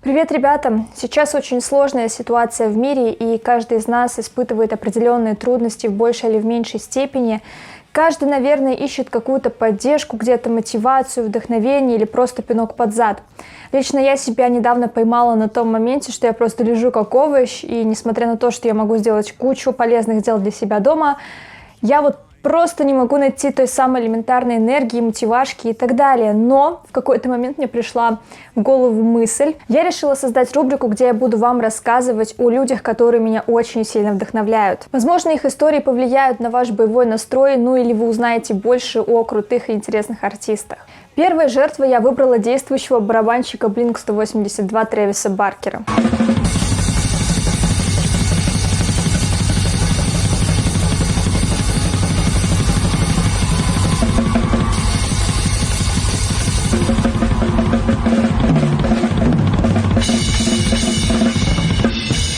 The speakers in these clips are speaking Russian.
Привет, ребята! Сейчас очень сложная ситуация в мире, и каждый из нас испытывает определенные трудности в большей или в меньшей степени. Каждый, наверное, ищет какую-то поддержку, где-то мотивацию, вдохновение или просто пинок под зад. Лично я себя недавно поймала на том моменте, что я просто лежу как овощ, и несмотря на то, что я могу сделать кучу полезных дел для себя дома, я просто не могу найти той самой элементарной энергии, мотивашки и так далее. Но в какой-то момент мне пришла в голову мысль. Я решила создать рубрику, где я буду вам рассказывать о людях, которые меня очень сильно вдохновляют. Возможно, их истории повлияют на ваш боевой настрой, или вы узнаете больше о крутых и интересных артистах. Первой жертвой я выбрала действующего барабанщика Blink-182 Трэвиса Баркера.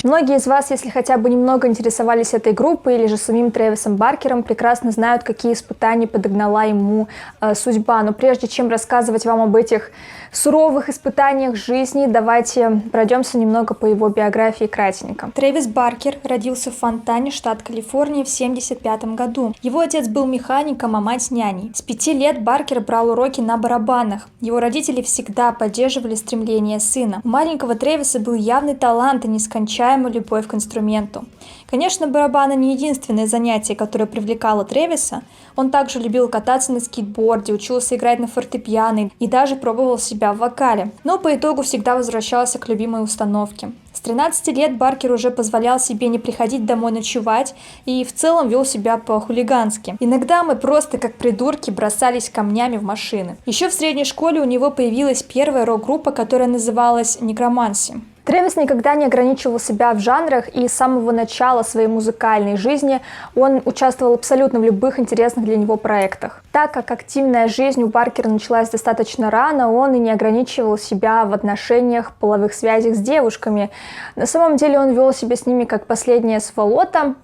Многие из вас, если хотя бы немного интересовались этой группой или же самим Трэвисом Баркером, прекрасно знают, какие испытания подогнала ему судьба. Но прежде чем рассказывать вам об этих суровых испытаниях жизни, давайте пройдемся немного по его биографии кратенько. Трэвис Баркер родился в Фонтане, штат Калифорния, в 1975 году. Его отец был механиком, а мать няней. С 5 лет Баркер брал уроки на барабанах. Его родители всегда поддерживали стремление сына. У маленького Трэвиса был явный талант и нескончаемая любовь к инструменту. Конечно, барабаны не единственное занятие, которое привлекало Трэвиса. Он также любил кататься на скейтборде, учился играть на фортепиано и даже пробовал себя в вокале. Но по итогу всегда возвращался к любимой установке. С 13 лет Баркер уже позволял себе не приходить домой ночевать и в целом вел себя по-хулигански. Иногда мы просто как придурки бросались камнями в машины. Еще в средней школе у него появилась первая рок-группа, которая называлась «Некроманси». Трэвис никогда не ограничивал себя в жанрах, и с самого начала своей музыкальной жизни он участвовал абсолютно в любых интересных для него проектах. Так как активная жизнь у Баркера началась достаточно рано, он и не ограничивал себя в отношениях, половых связях с девушками. На самом деле он вел себя с ними как последняя сволота.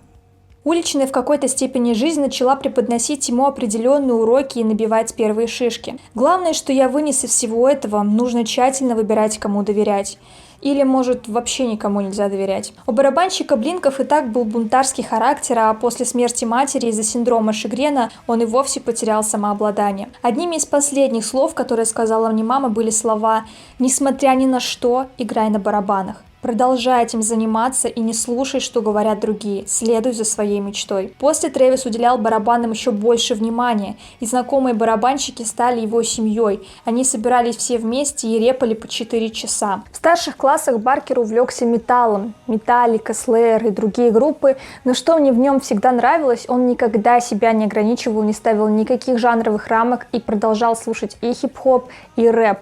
Уличная в какой-то степени жизнь начала преподносить ему определенные уроки и набивать первые шишки. Главное, что я вынес из всего этого, нужно тщательно выбирать, кому доверять. Или, может, вообще никому нельзя доверять. У барабанщика Блинков и так был бунтарский характер, а после смерти матери из-за синдрома Шегрена он и вовсе потерял самообладание. Одними из последних слов, которые сказала мне мама, были слова «Несмотря ни на что, играй на барабанах». Продолжай этим заниматься и не слушай, что говорят другие. Следуй за своей мечтой. После Трэвис уделял барабанам еще больше внимания, и знакомые барабанщики стали его семьей. Они собирались все вместе и репали по 4 часа. В старших классах Баркер увлекся металлом. Металлика, Слэйр и другие группы. Но что мне в нем всегда нравилось, он никогда себя не ограничивал, не ставил никаких жанровых рамок и продолжал слушать и хип-хоп, и рэп.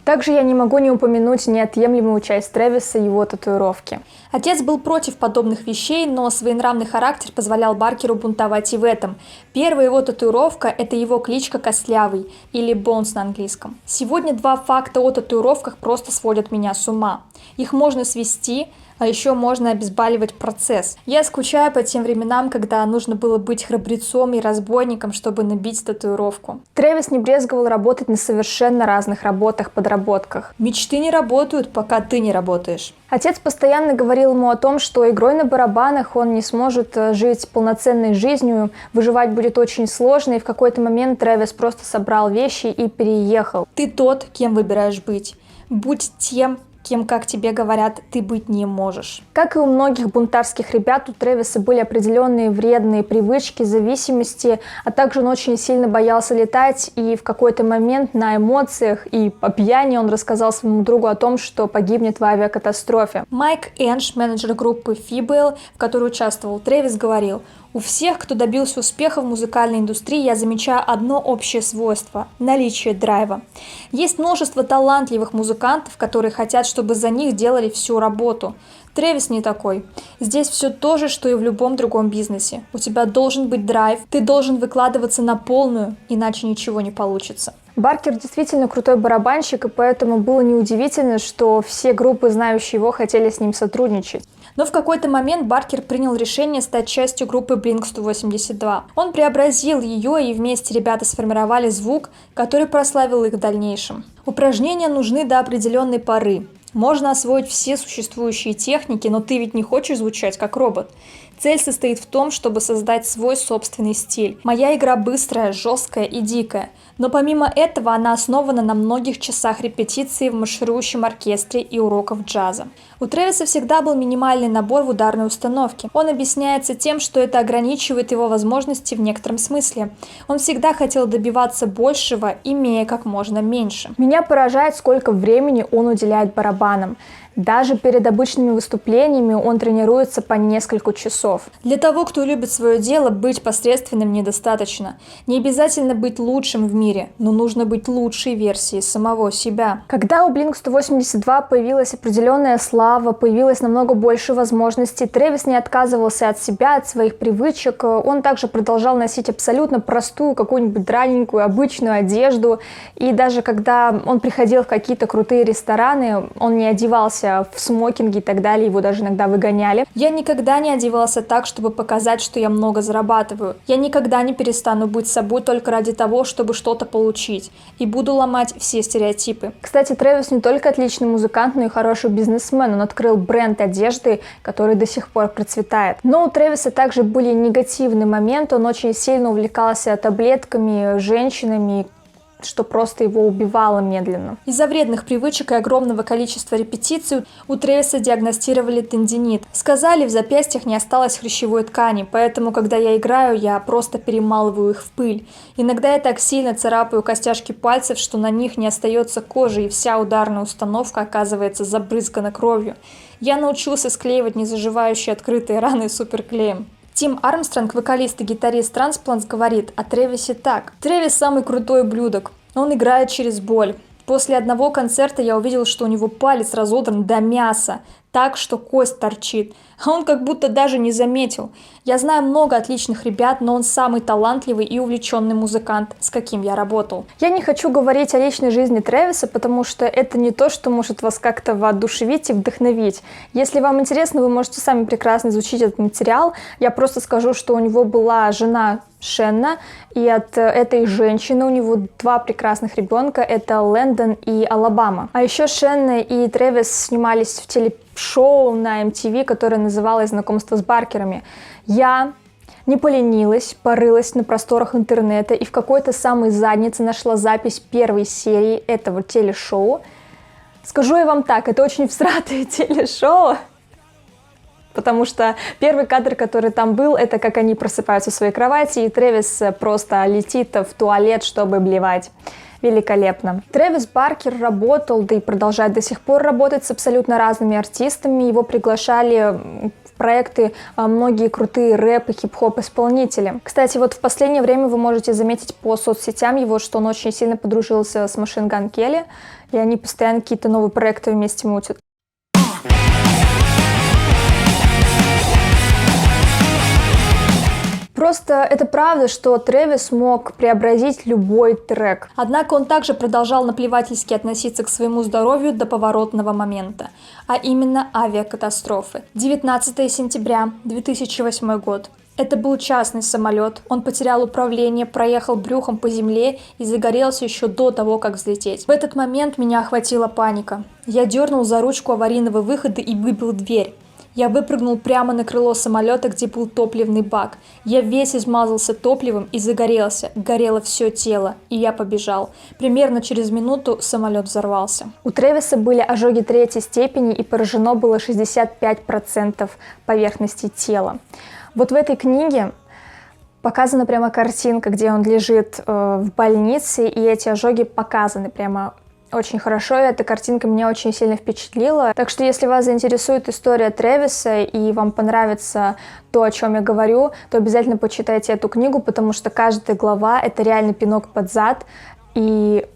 Также я не могу не упомянуть неотъемлемую часть Трэвиса, его татуировки. Отец был против подобных вещей, но своенравный характер позволял Баркеру бунтовать и в этом. Первая его татуировка – это его кличка Костлявый, или Bones на английском. Сегодня два факта о татуировках просто сводят меня с ума. Их можно свести, а еще можно обезболивать процесс. Я скучаю по тем временам, когда нужно было быть храбрецом и разбойником, чтобы набить татуировку. Трэвис не брезговал работать на совершенно разных работах-подработках. Мечты не работают, пока ты не работаешь. Отец постоянно говорил ему о том, что игрой на барабанах он не сможет жить полноценной жизнью, выживать будет очень сложно, и в какой-то момент Трэвис просто собрал вещи и переехал. Ты тот, кем выбираешь быть. Будь тем, кем, как тебе говорят, ты быть не можешь. Как и у многих бунтарских ребят, у Трэвиса были определенные вредные привычки, зависимости, а также он очень сильно боялся летать, и в какой-то момент на эмоциях и по пьяни он рассказал своему другу о том, что погибнет в авиакатастрофе. Майк Энш, менеджер группы Fibel, в которой участвовал Трэвис, говорил: у всех, кто добился успеха в музыкальной индустрии, я замечаю одно общее свойство – наличие драйва. Есть множество талантливых музыкантов, которые хотят, чтобы за них делали всю работу. Трэвис не такой. Здесь все то же, что и в любом другом бизнесе. У тебя должен быть драйв, ты должен выкладываться на полную, иначе ничего не получится. Баркер действительно крутой барабанщик, и поэтому было неудивительно, что все группы, знающие его, хотели с ним сотрудничать. Но в какой-то момент Баркер принял решение стать частью группы Blink-182. Он преобразил ее, и вместе ребята сформировали звук, который прославил их в дальнейшем. Упражнения нужны до определенной поры. Можно освоить все существующие техники, но ты ведь не хочешь звучать как робот. Цель состоит в том, чтобы создать свой собственный стиль. Моя игра быстрая, жесткая и дикая. Но помимо этого она основана на многих часах репетиции в марширующем оркестре и уроков джаза. У Трэвиса всегда был минимальный набор в ударной установке. Он объясняется тем, что это ограничивает его возможности в некотором смысле. Он всегда хотел добиваться большего, имея как можно меньше. Меня поражает, сколько времени он уделяет барабанам. Даже перед обычными выступлениями он тренируется по несколько часов. Для того, кто любит свое дело, быть посредственным недостаточно. Не обязательно быть лучшим в мире, но нужно быть лучшей версией самого себя. Когда у Blink-182 появилась определенная слава, появилось намного больше возможностей, Трэвис не отказывался от себя, от своих привычек. Он также продолжал носить абсолютно простую, какую-нибудь драненькую, обычную одежду. И даже когда он приходил в какие-то крутые рестораны, он не одевался в смокинге и так далее, его даже иногда выгоняли. Я никогда не одевался так, чтобы показать, что я много зарабатываю. Я никогда не перестану быть собой только ради того, чтобы что-то получить. И буду ломать все стереотипы. Кстати, Трэвис не только отличный музыкант, но и хороший бизнесмен. Он открыл бренд одежды, который до сих пор процветает. Но у Трэвиса также были негативные моменты. Он очень сильно увлекался таблетками, женщинами, что просто его убивало медленно. Из-за вредных привычек и огромного количества репетиций у Трэвиса диагностировали тендинит. Сказали, в запястьях не осталось хрящевой ткани, поэтому, когда я играю, я просто перемалываю их в пыль. Иногда я так сильно царапаю костяшки пальцев, что на них не остается кожи, и вся ударная установка оказывается забрызгана кровью. Я научился склеивать незаживающие открытые раны суперклеем. Тим Армстронг, вокалист и гитарист Transplants, говорит о Трэвисе так. Трэвис самый крутой ублюдок. Он играет через боль. После одного концерта я увидел, что у него палец разодран до мяса, так, что кость торчит. А он как будто даже не заметил. Я знаю много отличных ребят, но он самый талантливый и увлеченный музыкант, с каким я работал. Я не хочу говорить о личной жизни Трэвиса, потому что это не то, что может вас как-то воодушевить и вдохновить. Если вам интересно, вы можете сами прекрасно изучить этот материал. Я просто скажу, что у него была жена Шенна, и от этой женщины у него 2 прекрасных ребенка, это Лэндон и Алабама. А еще Шенна и Трэвис снимались в телешоу на MTV, которое называлось «Знакомство с Баркерами». Я не поленилась, порылась на просторах интернета и в какой-то самой заднице нашла запись первой серии этого телешоу. Скажу я вам так, это очень всратое телешоу, потому что первый кадр, который там был, это как они просыпаются в своей кровати, и Трэвис просто летит в туалет, чтобы блевать. Великолепно. Трэвис Баркер работал, да и продолжает до сих пор работать с абсолютно разными артистами. Его приглашали в проекты многие крутые рэп и хип-хоп исполнители. Кстати, вот в последнее время вы можете заметить по соцсетям его, что он очень сильно подружился с Machine Gun Kelly, и они постоянно какие-то новые проекты вместе мутят. Просто это правда, что Трэвис мог преобразить любой трек. Однако он также продолжал наплевательски относиться к своему здоровью до поворотного момента, а именно авиакатастрофы. 19 сентября 2008 год. Это был частный самолет, он потерял управление, проехал брюхом по земле и загорелся еще до того, как взлететь. В этот момент меня охватила паника. Я дернул за ручку аварийного выхода и выбил дверь. Я выпрыгнул прямо на крыло самолета, где был топливный бак. Я весь измазался топливом и загорелся. Горело все тело, и я побежал. Примерно через минуту самолет взорвался. У Трэвиса были ожоги 3-й степени, и поражено было 65% поверхности тела. Вот в этой книге показана прямо картинка, где он лежит в больнице, и эти ожоги показаны прямо очень хорошо, и эта картинка меня очень сильно впечатлила. Так что, если вас заинтересует история Трэвиса и вам понравится то, о чем я говорю, то обязательно почитайте эту книгу, потому что каждая глава — это реально пинок под зад, и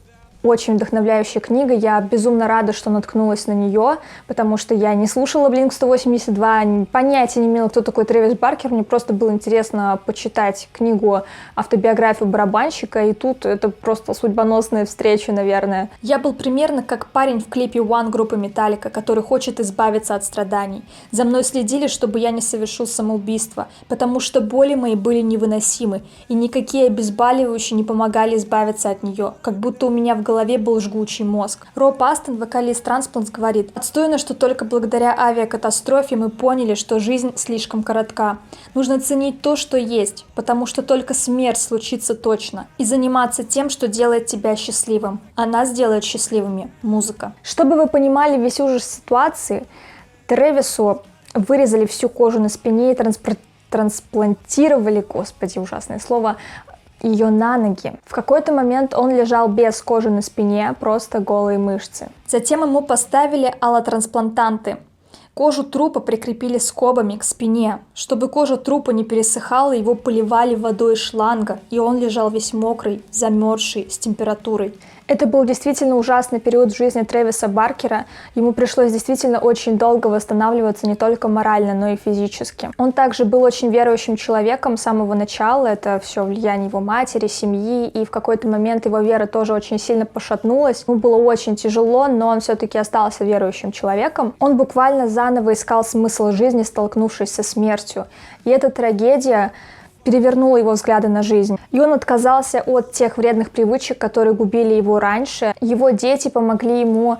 очень вдохновляющая книга, я безумно рада, что наткнулась на нее, потому что я не слушала Blink-182, понятия не имела, кто такой Трэвис Баркер, мне просто было интересно почитать книгу, автобиографию барабанщика, и тут это просто судьбоносная встреча, наверное. Я был примерно как парень в клипе One группы Metallica, который хочет избавиться от страданий. За мной следили, чтобы я не совершил самоубийство, потому что боли мои были невыносимы, и никакие обезболивающие не помогали избавиться от нее, как будто у меня в голове был жгучий мозг. Роб Астон, вокалист Transplants, говорит: «Отстойно, что только благодаря авиакатастрофе мы поняли, что жизнь слишком коротка. Нужно ценить то, что есть, потому что только смерть случится точно, и заниматься тем, что делает тебя счастливым. А нас делает счастливыми музыка». Чтобы вы понимали весь ужас ситуации, Трэвису вырезали всю кожу на спине и трансплантировали, господи, ужасное слово, ее на ноги. В какой-то момент он лежал без кожи на спине, просто голые мышцы. Затем ему поставили аллотрансплантанты. Кожу трупа прикрепили скобами к спине. Чтобы кожа трупа не пересыхала, его поливали водой из шланга, и он лежал весь мокрый, замерзший, с температурой. Это был действительно ужасный период в жизни Трэвиса Баркера. Ему пришлось действительно очень долго восстанавливаться не только морально, но и физически. Он также был очень верующим человеком с самого начала. Это все влияние его матери, семьи, и в какой-то момент его вера тоже очень сильно пошатнулась. Ему было очень тяжело, но он все-таки остался верующим человеком. Он буквально заново искал смысл жизни, столкнувшись со смертью. И эта трагедия перевернула его взгляды на жизнь. И он отказался от тех вредных привычек, которые губили его раньше. Его дети помогли ему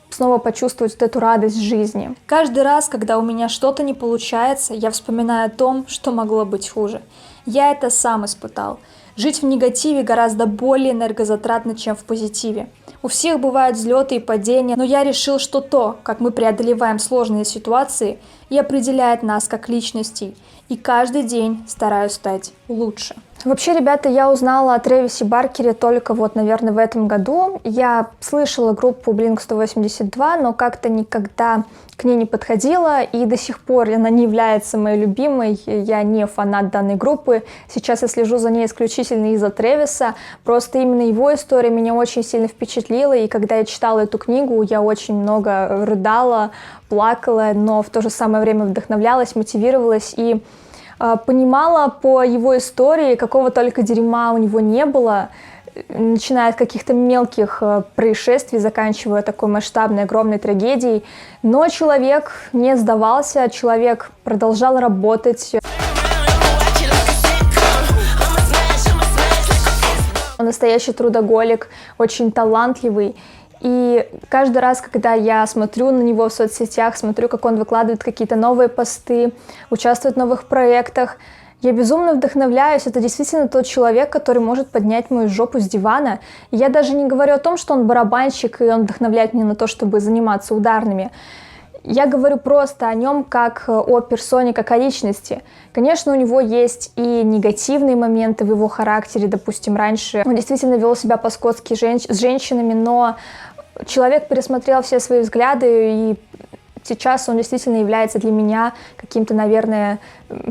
снова почувствовать вот эту радость жизни. Каждый раз, когда у меня что-то не получается, я вспоминаю о том, что могло быть хуже. Я это сам испытал. Жить в негативе гораздо более энергозатратно, чем в позитиве. У всех бывают взлеты и падения, но я решил, что то, как мы преодолеваем сложные ситуации, и определяет нас как личностей. И каждый день стараюсь стать лучше. Вообще, ребята, я узнала о Трэвисе Баркере только вот, наверное, в этом году. Я слышала группу Blink-182, но как-то никогда к ней не подходила, и до сих пор она не является моей любимой. Я не фанат данной группы. Сейчас я слежу за ней исключительно из-за Трэвиса. Просто именно его история меня очень сильно впечатлила, и когда я читала эту книгу, я очень много рыдала, плакала, но в то же самое время вдохновлялась, мотивировалась и понимала по его истории, какого только дерьма у него не было, начиная от каких-то мелких происшествий, заканчивая такой масштабной, огромной трагедией. Но человек не сдавался, человек продолжал работать. Он настоящий трудоголик, очень талантливый. И каждый раз, когда я смотрю на него в соцсетях, смотрю, как он выкладывает какие-то новые посты, участвует в новых проектах, я безумно вдохновляюсь. Это действительно тот человек, который может поднять мою жопу с дивана. И я даже не говорю о том, что он барабанщик, и он вдохновляет меня на то, чтобы заниматься ударными. Я говорю просто о нем как о персоне, как о личности. Конечно, у него есть и негативные моменты в его характере. Допустим, раньше он действительно вел себя по-скотски с женщинами, но человек пересмотрел все свои взгляды, и сейчас он действительно является для меня каким-то, наверное,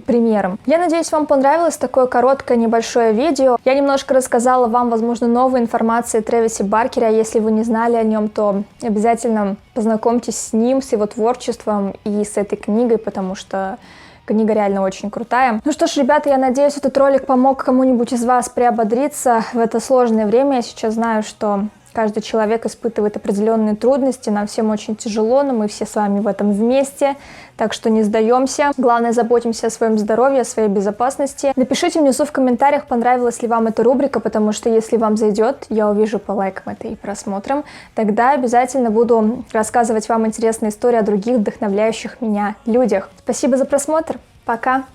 примером. Я надеюсь, вам понравилось такое короткое небольшое видео. Я немножко рассказала вам, возможно, новой информации о Трэвисе Баркере, а если вы не знали о нем, то обязательно познакомьтесь с ним, с его творчеством и с этой книгой, потому что книга реально очень крутая. Ну что ж, ребята, я надеюсь, этот ролик помог кому-нибудь из вас приободриться в это сложное время. Я сейчас знаю, что каждый человек испытывает определенные трудности, нам всем очень тяжело, но мы все с вами в этом вместе, так что не сдаемся. Главное, заботимся о своем здоровье, о своей безопасности. Напишите внизу в комментариях, понравилась ли вам эта рубрика, потому что если вам зайдет, я увижу по лайкам это и просмотрам, тогда обязательно буду рассказывать вам интересные истории о других вдохновляющих меня людях. Спасибо за просмотр, пока!